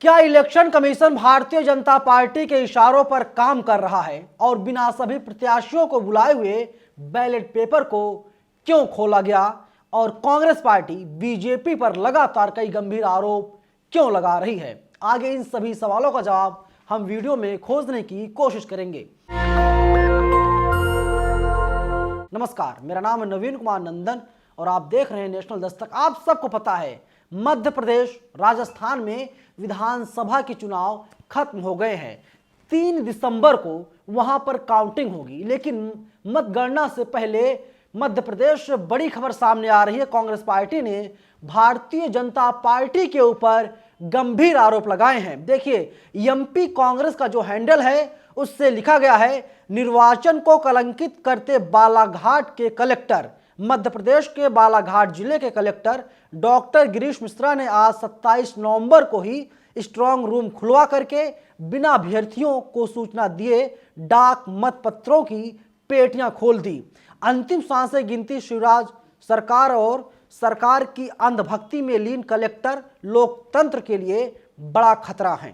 क्या election commission Bharatiya Janata party के इशारों पर काम कर रहा है और बिना सभी प्रत्याशियों को बुलाए हुए बैलेट पेपर को क्यों खोला गया और कांग्रेस पार्टी बीजेपी पर लगातार कई गंभीर आरोप क्यों लगा रही है? आगे इन सभी सवालों का जवाब हम वीडियो में खोजने की कोशिश करेंगे। नमस्कार, मेरा नाम है नवीन कुमार नंदन और आप देख रहे हैं नेशनल दस्तक। आप सबको पता है मध्य प्रदेश, राजस्थान में विधानसभा के चुनाव खत्म हो गए हैं। 3 दिसंबर को वहां पर काउंटिंग होगी, लेकिन मतगणना से पहले मध्य प्रदेश से बड़ी खबर सामने आ रही है। कांग्रेस पार्टी ने भारतीय जनता पार्टी के ऊपर गंभीर आरोप लगाए हैं। देखिए, एमपी कांग्रेस का जो हैंडल है उससे लिखा गया है, निर्वाचन को कलंकित करते बालाघाट के कलेक्टर। मध्य प्रदेश के बालाघाट जिले के कलेक्टर डॉक्टर गिरीश मिश्रा ने आज 27 नवंबर को ही स्ट्रांग रूम खुलवा करके बिना अभ्यर्थियों को सूचना दिए डाक मतपत्रों की पेटियां खोल दी। अंतिम सांसें गिनती शिवराज सरकार और सरकार की अंधभक्ति में लीन कलेक्टर लोकतंत्र के लिए बड़ा खतरा है।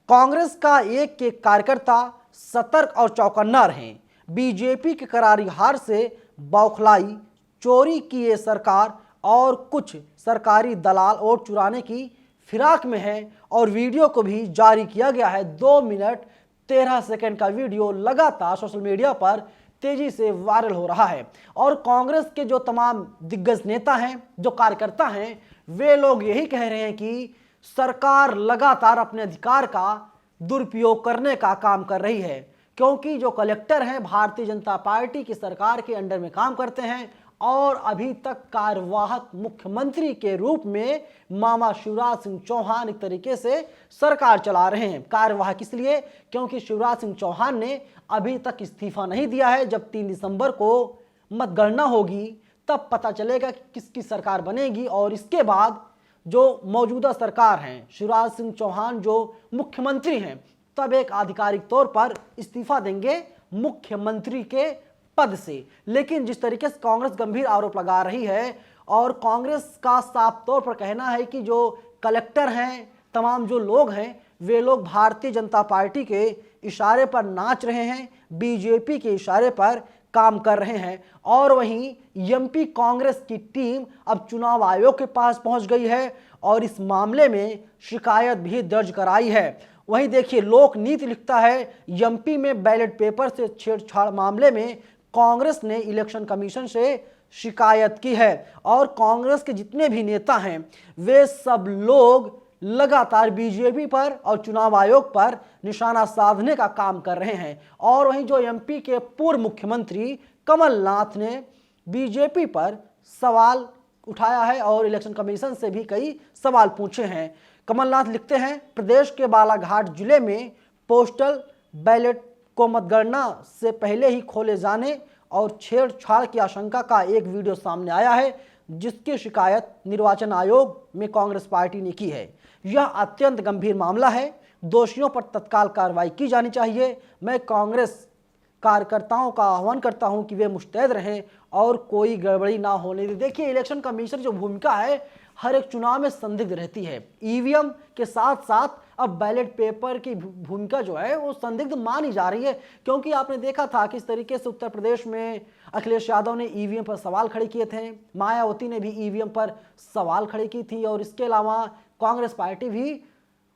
कांग्रेस का एक कार्यकर्ता सतर्क और चौकन्ना रहे। बीजेपी की करारी हार से बौखलाई, चोरी की ये सरकार और कुछ सरकारी दलाल वोट चुराने की फिराक में है और वीडियो को भी जारी किया गया है। 2 मिनट 13 सेकंड का वीडियो लगातार सोशल मीडिया पर तेजी से वायरल हो रहा है और कांग्रेस के जो तमाम दिग्गज नेता हैं, जो कार्यकर्ता हैं, वे लोग यही कह रहे हैं कि सरकार लगातार अपने अधिकार का दुरुपयोग करने का काम कर रही है, क्योंकि जो कलेक्टर हैं भारतीय जनता पार्टी की सरकार के अंडर में काम करते हैं और अभी तक कार्यवाहक मुख्यमंत्री के रूप में मामा शिवराज सिंह चौहान एक तरीके से सरकार चला रहे हैं। कार्यवाहक इसलिए क्योंकि शिवराज सिंह चौहान ने अभी तक इस्तीफा नहीं दिया है। जब 3 दिसंबर को मतगणना होगी तब पता चलेगा कि किसकी सरकार बनेगी और इसके बाद जो मौजूदा सरकार है, शिवराज सिंह चौहान जो मुख्यमंत्री हैं, तब एक आधिकारिक तौर पर इस्तीफा देंगे मुख्यमंत्री के पद से। लेकिन जिस तरीके से कांग्रेस गंभीर आरोप लगा रही है और कांग्रेस का साफ तौर पर कहना है कि जो कलेक्टर हैं, तमाम जो लोग हैं, वे लोग भारतीय जनता पार्टी के इशारे पर नाच रहे हैं, बीजेपी के इशारे पर काम कर रहे हैं। और वहीं एमपी कांग्रेस की टीम अब चुनाव आयोग के पास पहुंच गई है और इस मामले में शिकायत भी दर्ज कराई है। वहीं देखिए, लोक नीति लिखता है, एमपी में बैलेट पेपर से छेड़छाड़ मामले में कांग्रेस ने इलेक्शन कमीशन से शिकायत की है और कांग्रेस के जितने भी नेता हैं वे सब लोग लगातार बीजेपी पर और चुनाव आयोग पर निशाना साधने का काम कर रहे हैं। और वहीं जो एमपी के पूर्व मुख्यमंत्री कमलनाथ ने बीजेपी पर सवाल उठाया है और इलेक्शन कमीशन से भी कई सवाल पूछे हैं। कमलनाथ लिखते हैं, प्रदेश के बालाघाट जिले में पोस्टल बैलेट को मतगणना से पहले ही खोले जाने और छेड़छाड़ की आशंका का एक वीडियो सामने आया है, जिसकी शिकायत निर्वाचन आयोग में कांग्रेस पार्टी ने की है। यह अत्यंत गंभीर मामला है, दोषियों पर तत्काल कार्रवाई की जानी चाहिए। मैं कांग्रेस कार्यकर्ताओं का आह्वान करता हूं कि वे मुस्तैद रहें और कोई गड़बड़ी ना होने दें। देखिए, इलेक्शन कमीशन जो भूमिका है हर एक चुनाव में संदिग्ध रहती है। ईवीएम के साथ साथ अब बैलेट पेपर की भूमिका जो है वो संदिग्ध मानी जा रही है, क्योंकि आपने देखा था किस तरीके से उत्तर प्रदेश में अखिलेश यादव ने ईवीएम पर सवाल खड़े किए थे, मायावती ने भी ईवीएम पर सवाल खड़े की थी और इसके अलावा कांग्रेस पार्टी भी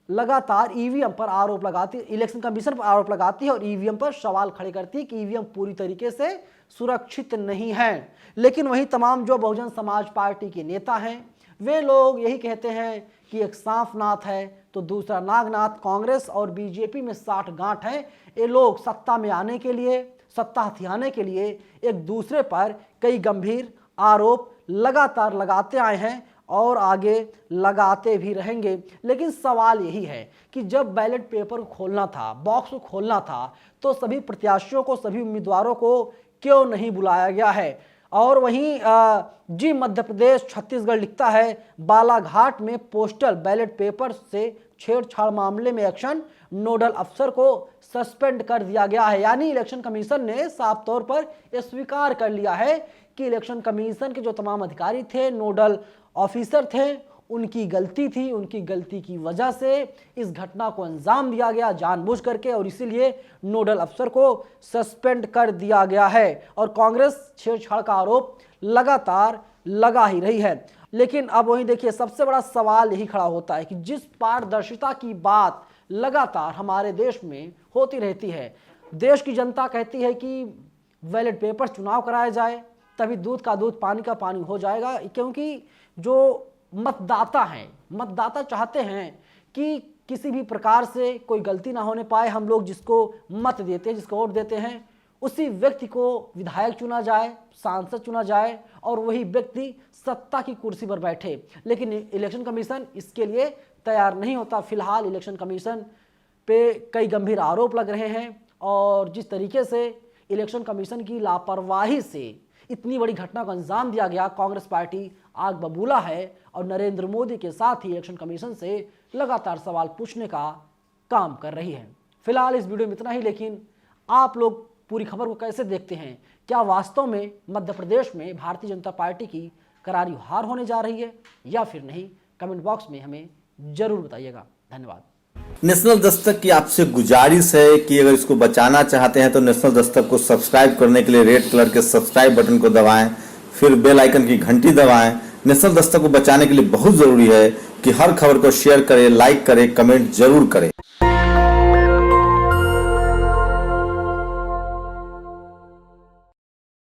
लगातार ईवीएम पर आरोप लगाती, इलेक्शन कमीशन पर आरोप लगाती है और ईवीएम पर सवाल खड़े करती है कि ईवीएम पूरी तरीके से सुरक्षित नहीं है। लेकिन वही तमाम जो बहुजन समाज पार्टी के नेता हैं वे लोग यही कहते हैं कि एक सांप नाथ है तो दूसरा नागनाथ। कांग्रेस और बीजेपी में 60 गांठ है। ये लोग सत्ता में आने के लिए, सत्ता हथियाने के लिए एक दूसरे पर कई गंभीर आरोप लगातार लगाते आए हैं और आगे लगाते भी रहेंगे। लेकिन सवाल यही है कि जब बैलेट पेपर खोलना था, बॉक्स को खोलना था, तो सभी प्रत्याशियों को, सभी उम्मीदवारों को क्यों नहीं बुलाया गया है? और वहीं जी मध्य प्रदेश छत्तीसगढ़ लिखता है, बालाघाट में पोस्टल बैलेट पेपर से छेड़छाड़ मामले में एक्शन, नोडल अफसर को सस्पेंड कर दिया गया है। यानी इलेक्शन कमीशन ने साफ तौर पर यह स्वीकार कर लिया है कि इलेक्शन कमीशन के जो तमाम अधिकारी थे, नोडल ऑफिसर थे, उनकी गलती थी, उनकी गलती की वजह से इस घटना को अंजाम दिया गया जानबूझ करके, और इसीलिए नोडल अफसर को सस्पेंड कर दिया गया है। और कांग्रेस छेड़छाड़ का आरोप लगातार लगा ही रही है। लेकिन अब वहीं देखिए, सबसे बड़ा सवाल यही खड़ा होता है कि जिस पारदर्शिता की बात लगातार हमारे देश में होती रहती है, देश की जनता कहती है कि बैलेट पेपर चुनाव कराया जाए, तभी दूध का दूध पानी का पानी हो जाएगा, क्योंकि जो मतदाता हैं, मतदाता चाहते हैं कि किसी भी प्रकार से कोई गलती ना होने पाए। हम लोग जिसको मत देते हैं, जिसको वोट देते हैं, उसी व्यक्ति को विधायक चुना जाए, सांसद चुना जाए, और वही व्यक्ति सत्ता की कुर्सी पर बैठे। लेकिन इलेक्शन कमीशन इसके लिए तैयार नहीं होता। फिलहाल इलेक्शन कमीशन पे कई गंभीर आरोप लग रहे हैं, और जिस तरीके से इलेक्शन कमीशन की लापरवाही से इतनी बड़ी घटना को अंजाम दिया गया, कांग्रेस पार्टी आग बबूला है और नरेंद्र मोदी के साथ ही इलेक्शन कमीशन से लगातार सवाल पूछने का काम कर रही है। फिलहाल इस वीडियो में इतना ही, लेकिन आप लोग पूरी खबर को कैसे देखते हैं? क्या वास्तव में मध्य प्रदेश में भारतीय जनता पार्टी की करारी हार होने जा रही है या फिर नहीं? कमेंट बॉक्स में हमें जरूर बताइएगा। धन्यवाद। नेशनल दस्तक की आपसे गुजारिश है कि अगर इसको बचाना चाहते हैं तो नेशनल दस्तक को सब्सक्राइब करने के लिए रेड कलर के सब्सक्राइब बटन को दबाएं, फिर बेल आइकन की घंटी दबाएं। नेशनल दस्तक को बचाने के लिए बहुत जरूरी है कि हर खबर को शेयर करें, लाइक करें, कमेंट जरूर करें।